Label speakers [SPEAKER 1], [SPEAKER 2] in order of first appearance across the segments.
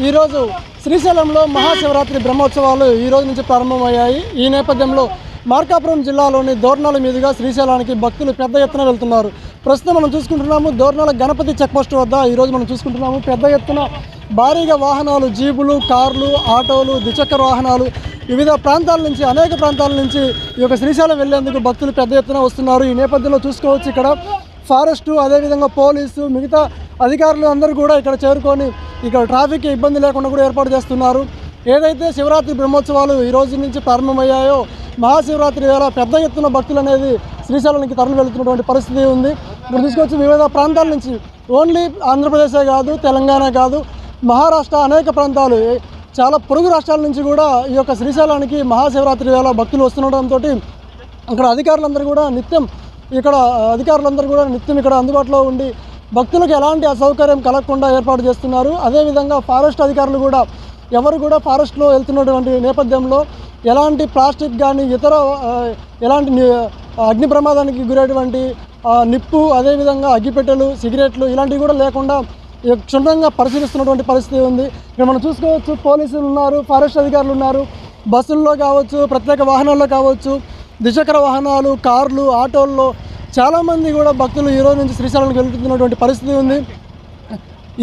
[SPEAKER 1] ఈరోజు శ్రీశైలంలో మహాశివరాత్రి బ్రహ్మోత్సవాలు ఈ రోజు నుంచి ప్రారంభమయ్యాయి. ఈ నేపథ్యంలో మార్కాపురం జిల్లాలోని దోర్నాల మీదుగా శ్రీశైలానికి భక్తులు పెద్ద ఎత్తున వెళ్తున్నారు. ప్రస్తుతం మనం చూసుకుంటున్నాము దోర్నాల గణపతి చెక్పోస్ట్ వద్ద ఈరోజు మనం చూసుకుంటున్నాము పెద్ద ఎత్తున భారీగా వాహనాలు, జీపులు, కార్లు, ఆటోలు, ద్విచక్ర వాహనాలు వివిధ ప్రాంతాల నుంచి అనేక ప్రాంతాల నుంచి ఈ యొక్క శ్రీశైలం వెళ్లేందుకు భక్తులు పెద్ద ఎత్తున వస్తున్నారు. ఈ నేపథ్యంలో చూసుకోవచ్చు ఇక్కడ ఫారెస్టు, అదేవిధంగా పోలీసు, మిగతా అధికారులు అందరూ కూడా ఇక్కడ చేరుకొని ఇక్కడ ట్రాఫిక్ ఇబ్బంది లేకుండా కూడా ఏర్పాటు చేస్తున్నారు. ఏదైతే శివరాత్రి బ్రహ్మోత్సవాలు ఈ రోజు నుంచి ప్రారంభమయ్యాయో మహాశివరాత్రి వేళ పెద్ద ఎత్తున భక్తులు అనేది శ్రీశైలానికి తరలి వెళ్తున్నటువంటి పరిస్థితి ఉంది. ఇప్పుడు తీసుకొచ్చి వివిధ ప్రాంతాల నుంచి ఓన్లీ ఆంధ్రప్రదేశే కాదు, తెలంగాణ కాదు, మహారాష్ట్ర అనేక ప్రాంతాలు, చాలా పొరుగు రాష్ట్రాల నుంచి కూడా ఈ యొక్క శ్రీశైలానికి మహాశివరాత్రి వేళ భక్తులు వస్తుండటంతో ఇక్కడ అధికారులందరూ కూడా నిత్యం ఇక్కడ అందుబాటులో ఉండి భక్తులకు ఎలాంటి అసౌకర్యం కలగకుండా ఏర్పాటు చేస్తున్నారు. అదేవిధంగా ఫారెస్ట్ అధికారులు కూడా ఎవరు కూడా ఫారెస్ట్లో వెళ్తున్నటువంటి నేపథ్యంలో ఎలాంటి ప్లాస్టిక్ కానీ ఇతర ఎలాంటి అగ్ని ప్రమాదానికి గురైనటువంటి నిప్పు, అదేవిధంగా అగ్గిపెట్టెలు, సిగరెట్లు ఇలాంటివి కూడా లేకుండా క్షుణ్ణంగా పరిశీలిస్తున్నటువంటి పరిస్థితి ఉంది. ఇక్కడ మనం చూసుకోవచ్చు పోలీసులు ఉన్నారు, ఫారెస్ట్ అధికారులు ఉన్నారు. బస్సుల్లో కావచ్చు, ప్రత్యేక వాహనాల్లో కావచ్చు, ద్విచక్ర వాహనాలు, కార్లు, ఆటోల్లో చాలామంది కూడా భక్తులు ఈరోజు నుంచి శ్రీశైలానికి వెళ్తున్నటువంటి పరిస్థితి ఉంది.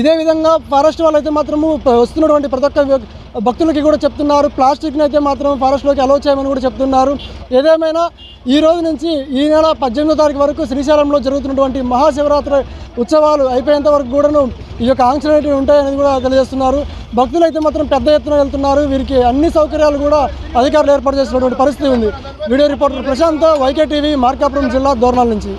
[SPEAKER 1] ఇదే విధంగా ఫారెస్ట్ వాళ్ళు అయితే మాత్రము వస్తున్నటువంటి ప్రతి ఒక్క భక్తులకి కూడా చెప్తున్నారు, ప్లాస్టిక్ని అయితే మాత్రం ఫారెస్ట్లోకి అలౌ చేయమని కూడా చెప్తున్నారు. ఏదేమైనా ఈ రోజు నుంచి ఈ నెల 18వ తారీఖు వరకు శ్రీశైలంలో జరుగుతున్నటువంటి మహాశివరాత్రి ఉత్సవాలు అయిపోయేంత వరకు కూడాను ఈ యొక్క ఆంక్షలు అనేవి ఉంటాయని కూడా తెలియజేస్తున్నారు. భక్తులు అయితే మాత్రం పెద్ద ఎత్తున వెళ్తున్నారు. వీరికి అన్ని సౌకర్యాలు కూడా అధికారులు ఏర్పాటు చేసినటువంటి పరిస్థితి ఉంది. Video reporter Prashanth, YK TV, Markapuram జిల్లా, దోర్నాల నుంచి.